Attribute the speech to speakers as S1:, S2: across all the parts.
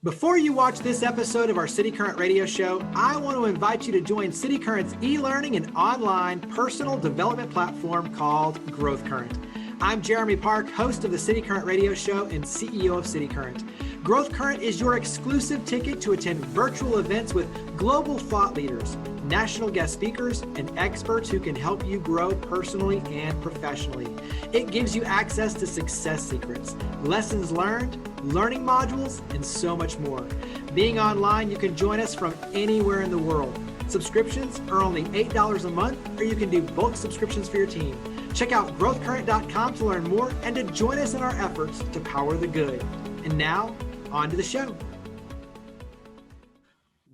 S1: Before you watch this episode of our cityCURRENT radio show, I want to invite you to join cityCURRENT's e-learning and online personal development platform called GrowthCurrent. I'm Jeremy Park, host of the cityCURRENT radio show and CEO of cityCURRENT. GrowthCurrent is your exclusive ticket to attend virtual events with global thought leaders, national guest speakers, and experts who can help you grow personally and professionally. It gives you access to success secrets, lessons learned, learning modules, and so much more. Being online, you can join us from anywhere in the world. Subscriptions are only $8 a month, or you can do bulk subscriptions for your team. Check out growthcurrent.com to learn more and to join us in our efforts to power the good. And now, on to the show.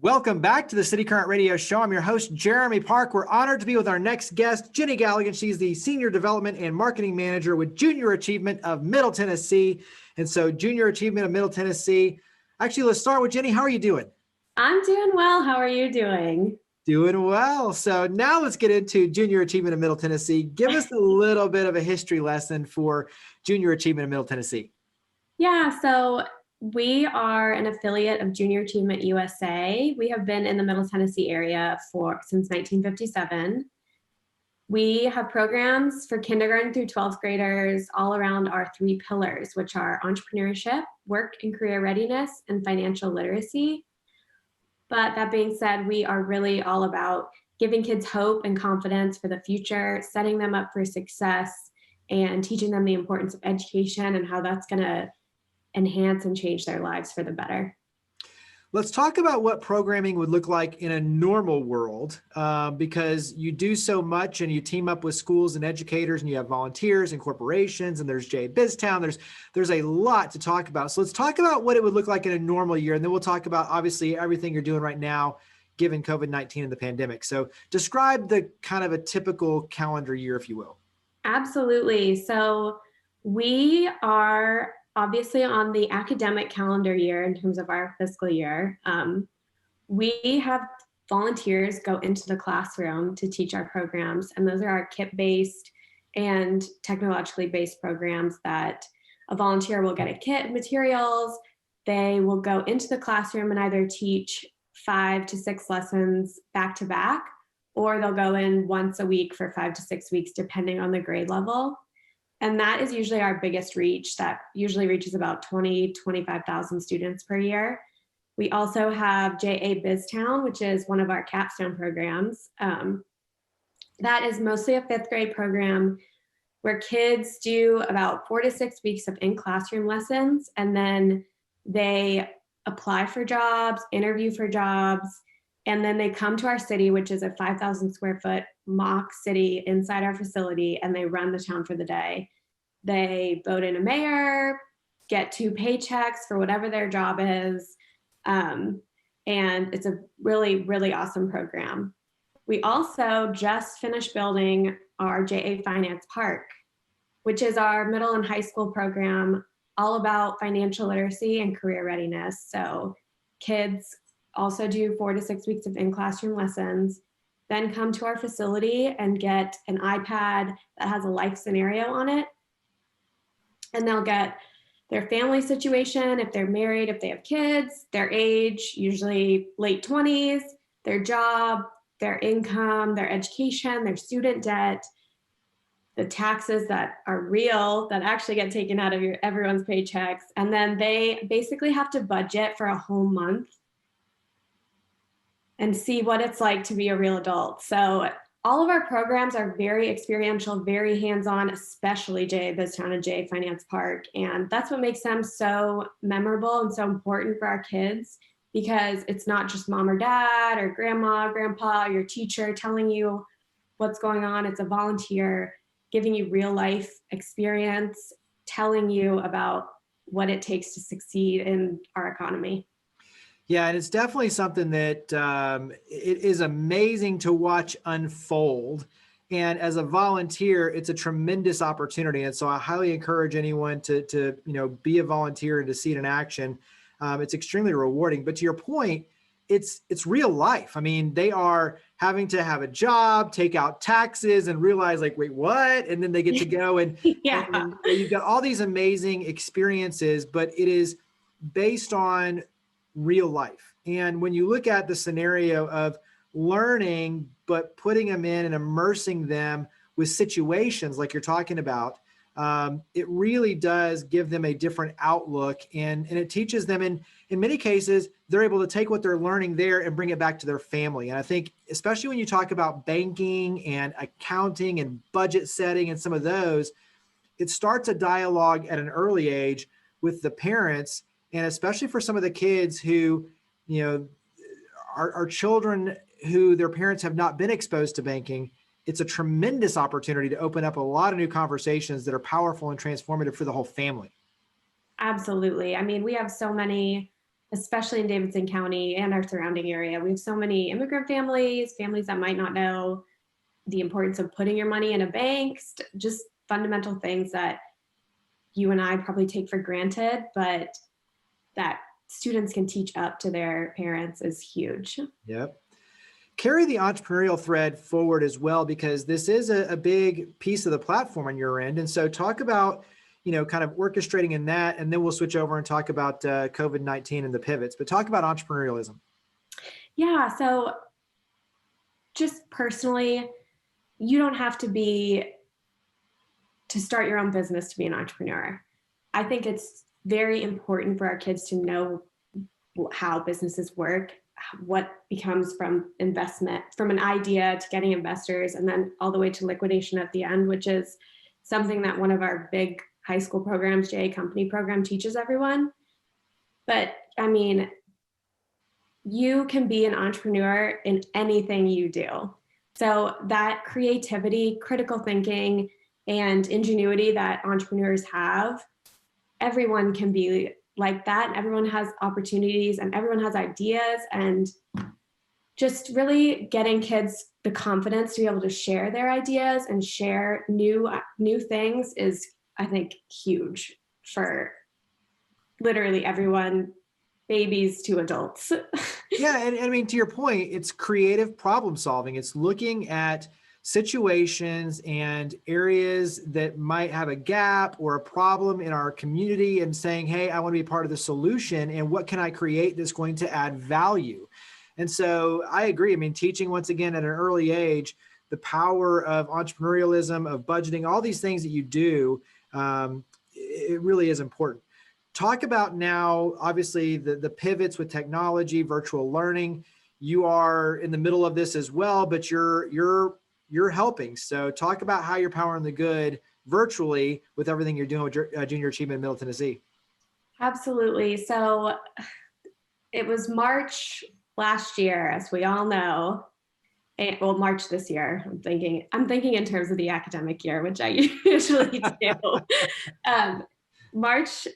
S1: Welcome back to the cityCURRENT radio show. I'm your host, Jeremy Park. We're honored to be with our next guest, Jenny Galligan. She's the Senior Development and Marketing Manager with Junior Achievement of Middle Tennessee. And so Junior Achievement of Middle Tennessee. Actually, let's start with Jenny. How are you doing?
S2: I'm doing well. How are you doing?
S1: Doing well. So now let's get into Junior Achievement of Middle Tennessee. Give us a little bit of a history lesson for Junior Achievement of Middle Tennessee.
S2: Yeah, so we are an affiliate of Junior Achievement USA. We have been in the Middle Tennessee area since 1957. We have programs for kindergarten through 12th graders all around our three pillars, which are entrepreneurship, work and career readiness, and financial literacy. But that being said, we are really all about giving kids hope and confidence for the future, setting them up for success, and teaching them the importance of education and how that's going to enhance and change their lives for the better.
S1: Let's talk about what programming would look like in a normal world, because you do so much and you team up with schools and educators and you have volunteers and corporations and there's J BizTown. There's a lot to talk about. So let's talk about what it would look like in a normal year. And then we'll talk about obviously everything you're doing right now, given COVID-19 and the pandemic. So describe the kind of a typical calendar year, if you will. Absolutely.
S2: So we are obviously on the academic calendar year in terms of our fiscal year. We have volunteers go into the classroom to teach our programs, and those are our kit-based and technologically based programs that a volunteer will get a kit of materials. They will go into the classroom and either teach 5 to 6 lessons back to back, or they'll go in once a week for 5 to 6 weeks, depending on the grade level. And that is usually our biggest reach. That usually reaches about 25,000 students per year. We also have J BizTown, which is one of our capstone programs. That is mostly a 5th grade program where kids do about 4 to 6 weeks of in-classroom lessons, and then they apply for jobs, interview for jobs, and then they come to our city, which is a 5,000 square foot mock city inside our facility, and they run the town for the day. They vote in a mayor, get 2 paychecks for whatever their job is. And it's a really, really awesome program. We also just finished building our JA Finance Park, which is our middle and high school program all about financial literacy and career readiness. So kids also do 4 to 6 weeks of in-classroom lessons, then come to our facility and get an iPad that has a life scenario on it. And they'll get their family situation, if they're married, if they have kids, their age, usually late 20s, their job, their income, their education, their student debt, the taxes that are real, that actually get taken out of everyone's paychecks. And then they basically have to budget for a whole month and see what it's like to be a real adult. So all of our programs are very experiential, very hands-on, especially J BizTown and J Finance Park. And that's what makes them so memorable and so important for our kids, because it's not just mom or dad or grandma, grandpa, your teacher telling you what's going on. It's a volunteer giving you real life experience, telling you about what it takes to succeed in our economy.
S1: Yeah, and it's definitely something that it is amazing to watch unfold. And as a volunteer, it's a tremendous opportunity. And so I highly encourage anyone to be a volunteer and to see it in action. It's extremely rewarding. But to your point, it's real life. I mean, they are having to have a job, take out taxes, and realize like, wait, what? And then they get to go and,
S2: yeah.
S1: and you've got all these amazing experiences, but it is based on real life. And when you look at the scenario of learning, but putting them in and immersing them with situations like you're talking about, it really does give them a different outlook, and it teaches them in many cases, they're able to take what they're learning there and bring it back to their family. And I think, especially when you talk about banking and accounting and budget setting and some of those, it starts a dialogue at an early age with the parents, and especially for some of the kids who, you know, are children who their parents have not been exposed to banking. It's a tremendous opportunity to open up a lot of new conversations that are powerful and transformative for the whole family.
S2: Absolutely. I mean, we have so many, especially in Davidson County and our surrounding area, we have so many immigrant families, families that might not know the importance of putting your money in a bank, just fundamental things that you and I probably take for granted, but that students can teach up to their parents is huge.
S1: Yep. Carry the entrepreneurial thread forward as well, because this is a big piece of the platform on your end. And so talk about, you know, kind of orchestrating in that, and then we'll switch over and talk about COVID-19 and the pivots, but talk about entrepreneurialism.
S2: Yeah. So just personally, you don't have to start your own business to be an entrepreneur. I think it's very important for our kids to know how businesses work, what becomes from investment, from an idea to getting investors, and then all the way to liquidation at the end, which is something that one of our big high school programs, JA Company program, teaches everyone. But I mean, you can be an entrepreneur in anything you do. So that creativity, critical thinking, and ingenuity that entrepreneurs have, everyone can be like that. Everyone has opportunities and everyone has ideas, and just really getting kids the confidence to be able to share their ideas and share new things is, I think, huge for literally everyone, babies to adults.
S1: Yeah. And I mean, to your point, it's creative problem solving. It's looking at situations and areas that might have a gap or a problem in our community and saying, hey, I want to be part of the solution, and what can I create that's going to add value? And so I agree. I mean, teaching once again at an early age, the power of entrepreneurialism, of budgeting, all these things that you do, it really is important. Talk about now, obviously, the pivots with technology, virtual learning. You are in the middle of this as well, but you're helping. So talk about how you're powering the good virtually with everything you're doing with Junior Achievement in Middle Tennessee.
S2: Absolutely. So it was March last year, as we all know. Well, March this year. I'm thinking in terms of the academic year, which I usually do. March,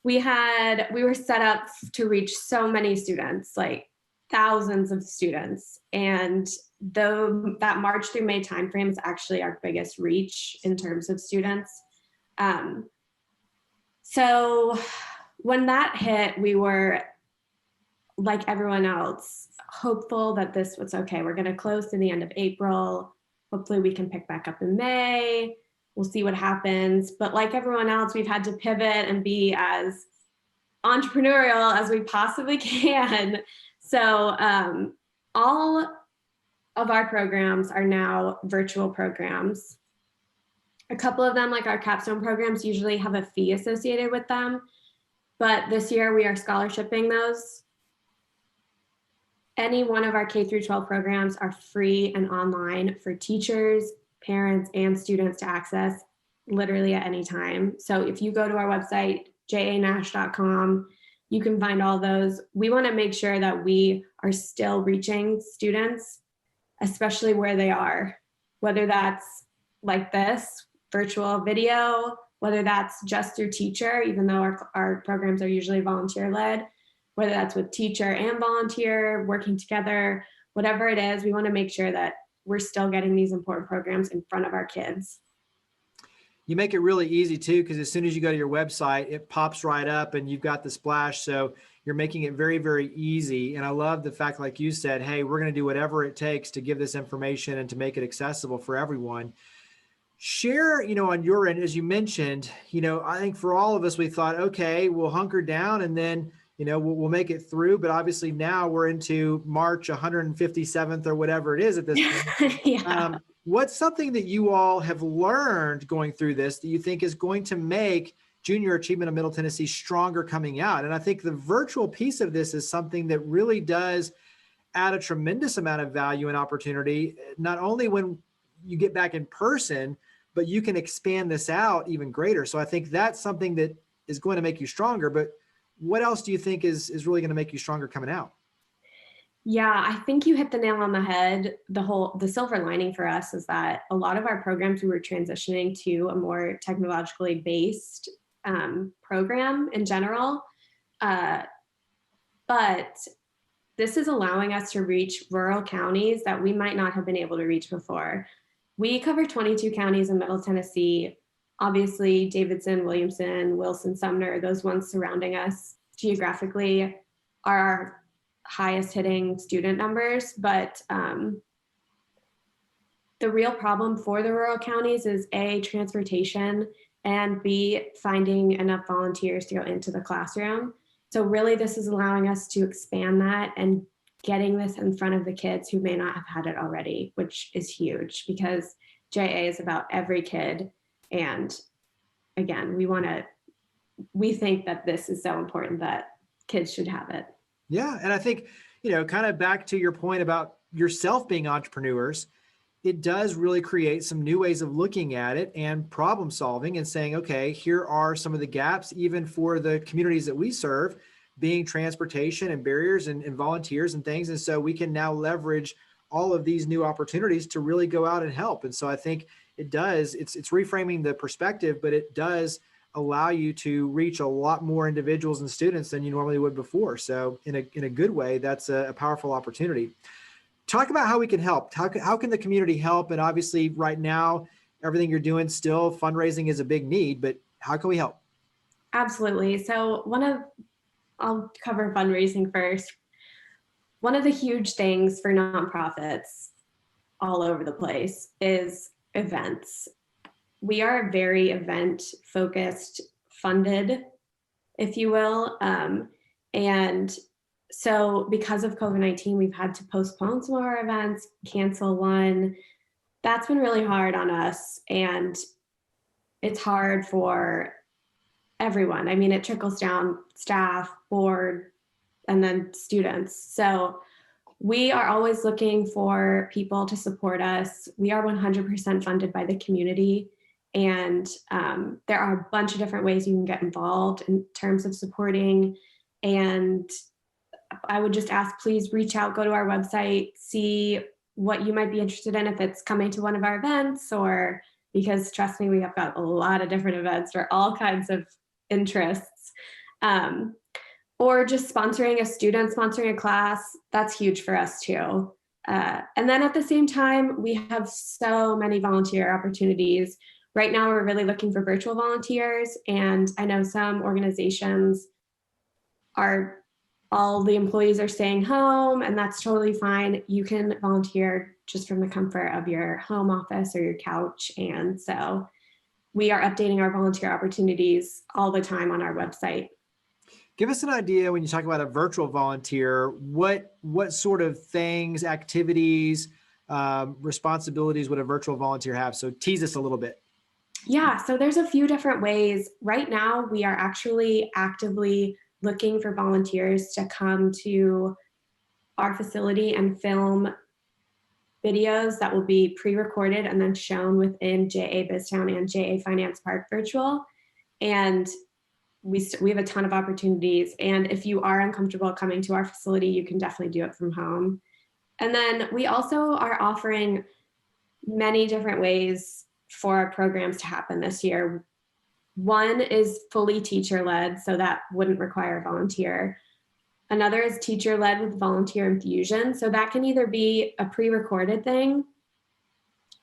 S2: we were set up to reach so many students, like thousands of students. And though that March through May timeframe is actually our biggest reach in terms of students. So when that hit, we were, like everyone else, hopeful that this was okay. We're going to close to the end of April. Hopefully we can pick back up in May. We'll see what happens. But like everyone else, we've had to pivot and be as entrepreneurial as we possibly can. So all of our programs are now virtual programs. A couple of them, like our capstone programs, usually have a fee associated with them. But this year we are scholarshiping those. Any one of our K through 12 programs are free and online for teachers, parents, and students to access literally at any time. So if you go to our website, janash.com, you can find all those. We want to make sure that we are still reaching students, especially where they are, whether that's like this virtual video, whether that's just through teacher, even though our programs are usually volunteer led, whether that's with teacher and volunteer working together, whatever it is, we want to make sure that we're still getting these important programs in front of our kids.
S1: You make it really easy too, because as soon as you go to your website, it pops right up and you've got the splash. So you're making it very, very easy. And I love the fact, like you said, hey, we're going to do whatever it takes to give this information and to make it accessible for everyone. Share, on your end, as you mentioned, I think for all of us, we thought, okay, we'll hunker down and then we'll make it through. But obviously now we're into March 157th or whatever it is at this point.
S2: Yeah.
S1: What's something that you all have learned going through this that you think is going to make Junior Achievement of Middle Tennessee stronger coming out? And I think the virtual piece of this is something that really does add a tremendous amount of value and opportunity, not only when you get back in person, but you can expand this out even greater. So I think that's something that is going to make you stronger. But what else do you think is really going to make you stronger coming out?
S2: Yeah, I think you hit the nail on the head. The silver lining for us is that a lot of our programs, we were transitioning to a more technologically based program in general. But this is allowing us to reach rural counties that we might not have been able to reach before. We cover 22 counties in Middle Tennessee. Obviously, Davidson, Williamson, Wilson, Sumner, those ones surrounding us geographically are our highest hitting student numbers. But the real problem for the rural counties is A, transportation, and B, finding enough volunteers to go into the classroom. So really this is allowing us to expand that and getting this in front of the kids who may not have had it already, which is huge because JA is about every kid. And again, we think that this is so important that kids should have it.
S1: Yeah. And I think, kind of back to your point about yourself being entrepreneurs, it does really create some new ways of looking at it and problem solving and saying, okay, here are some of the gaps, even for the communities that we serve, being transportation and barriers and volunteers and things. And so we can now leverage all of these new opportunities to really go out and help. And so I think it's reframing the perspective, but it does allow you to reach a lot more individuals and students than you normally would before. So in a good way, that's a powerful opportunity. Talk about how we can help. How can the community help? And obviously right now, everything you're doing still, fundraising is a big need, but how can we help?
S2: Absolutely. So I'll cover fundraising first. One of the huge things for nonprofits all over the place is events. We are a very event-focused, funded, if you will. And so because of COVID-19, we've had to postpone some of our events, cancel one. That's been really hard on us. And it's hard for everyone. I mean, it trickles down staff, board, and then students. So we are always looking for people to support us. We are 100% funded by the community. And there are a bunch of different ways you can get involved in terms of supporting. And I would just ask, please reach out, go to our website, see what you might be interested in, if it's coming to one of our events, or because trust me, we have got a lot of different events for all kinds of interests. Or just sponsoring a student, sponsoring a class, that's huge for us too. And then at the same time, we have so many volunteer opportunities. Right now, we're really looking for virtual volunteers. And I know some organizations all the employees are staying home, and that's totally fine. You can volunteer just from the comfort of your home office or your couch. And so we are updating our volunteer opportunities all the time on our website.
S1: Give us an idea when you talk about a virtual volunteer, what sort of things, activities, responsibilities would a virtual volunteer have? So tease us a little bit.
S2: Yeah, so there's a few different ways. Right now, we are actually actively looking for volunteers to come to our facility and film videos that will be pre-recorded and then shown within JA BizTown and JA Finance Park Virtual. And we have a ton of opportunities. And if you are uncomfortable coming to our facility, you can definitely do it from home. And then we also are offering many different ways for our programs to happen this year. One is fully teacher-led, so that wouldn't require a volunteer. Another is teacher-led with volunteer infusion. So that can either be a pre-recorded thing,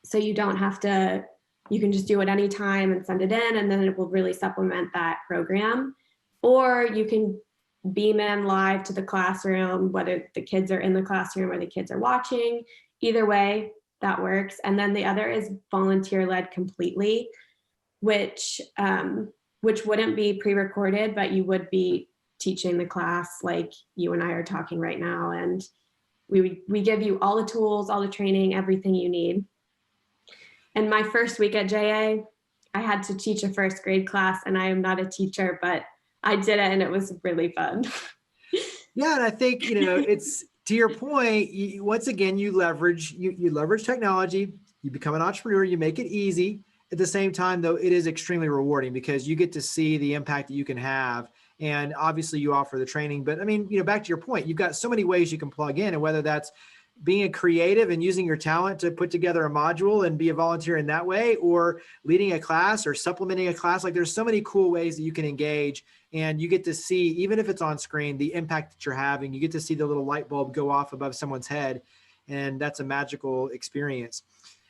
S2: so you don't have to, you can just do it anytime and send it in, and then it will really supplement that program. Or you can beam in live to the classroom, whether the kids are in the classroom or the kids are watching. Either way, that works. And then the other is volunteer-led completely, which wouldn't be pre-recorded, but you would be teaching the class like you and I are talking right now. And we give you all the tools, all the training, everything you need. And my first week at JA, I had to teach a first grade class, and I am not a teacher, but I did it and it was really fun.
S1: Yeah, and I think, it's to your point, once again, you leverage technology, you become an entrepreneur, you make it easy. At the same time, though, it is extremely rewarding because you get to see the impact that you can have. And obviously you offer the training, but I mean, back to your point, you've got so many ways you can plug in, and whether that's being a creative and using your talent to put together a module and be a volunteer in that way, or leading a class or supplementing a class, like there's so many cool ways that you can engage, and you get to see, even if it's on screen, the impact that you're having. You get to see the little light bulb go off above someone's head, and that's a magical experience.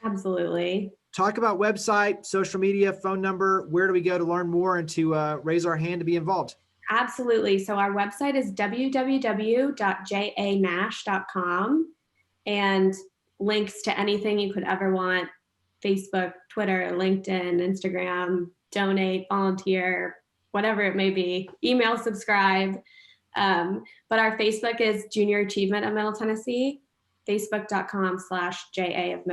S2: Absolutely.
S1: Talk about website, social media, phone number. Where do we go to learn more and to raise our hand to be involved?
S2: Absolutely. So our website is www.janash.com, and links to anything you could ever want: Facebook, Twitter, LinkedIn, Instagram, donate, volunteer, whatever it may be, email, subscribe. But our Facebook is Junior Achievement of Middle Tennessee, facebook.com/JA of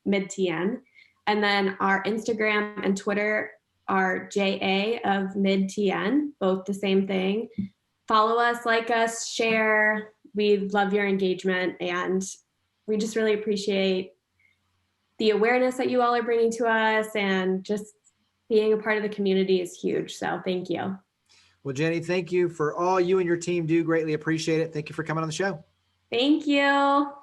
S2: Mid-TN. And then our Instagram and Twitter are JA of Mid-TN, both the same thing. Follow us, like us, share. We love your engagement, and we just really appreciate the awareness that you all are bringing to us, and just being a part of the community is huge. So thank you.
S1: Well, Jenny, thank you for all you and your team do. Greatly appreciate it. Thank you for coming on the show.
S2: Thank you.